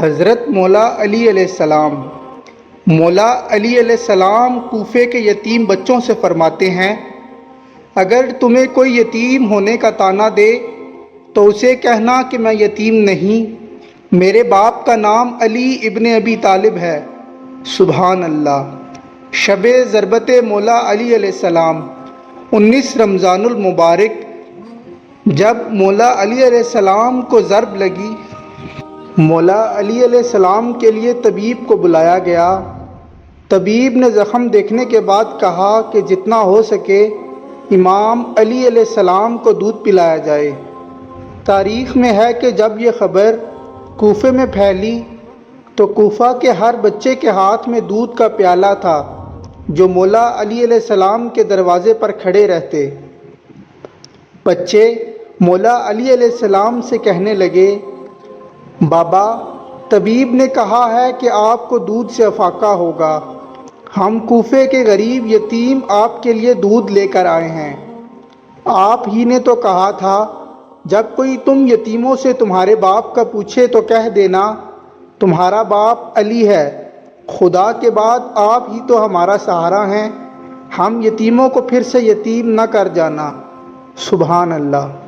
حضرت مولا علی علیہ السلام۔ مولا علی علیہ السلام کوفے کے یتیم بچوں سے فرماتے ہیں، اگر تمہیں کوئی یتیم ہونے کا طعنہ دے تو اسے کہنا کہ میں یتیم نہیں، میرے باپ کا نام علی ابن ابی طالب ہے۔ سبحان اللہ۔ شب ضربت مولا علی علیہ السلام 19 رمضان المبارک۔ جب مولا علی علیہ السلام کو ضرب لگی، مولا علی علیہ السلام کے لیے طبیب کو بلایا گیا۔ طبیب نے زخم دیکھنے کے بعد کہا کہ جتنا ہو سکے امام علی علیہ السلام کو دودھ پلایا جائے۔ تاریخ میں ہے کہ جب یہ خبر کوفے میں پھیلی تو کوفہ کے ہر بچے کے ہاتھ میں دودھ کا پیالہ تھا جو مولا علی علیہ السلام کے دروازے پر کھڑے رہتے۔ بچے مولا علی علیہ السلام سے کہنے لگے، بابا، طبیب نے کہا ہے کہ آپ کو دودھ سے افاقہ ہوگا، ہم کوفے کے غریب یتیم آپ کے لیے دودھ لے کر آئے ہیں۔ آپ ہی نے تو کہا تھا جب کوئی تم یتیموں سے تمہارے باپ کا پوچھے تو کہہ دینا تمہارا باپ علی ہے، خدا کے بعد آپ ہی تو ہمارا سہارا ہیں، ہم یتیموں کو پھر سے یتیم نہ کر جانا۔ سبحان اللہ۔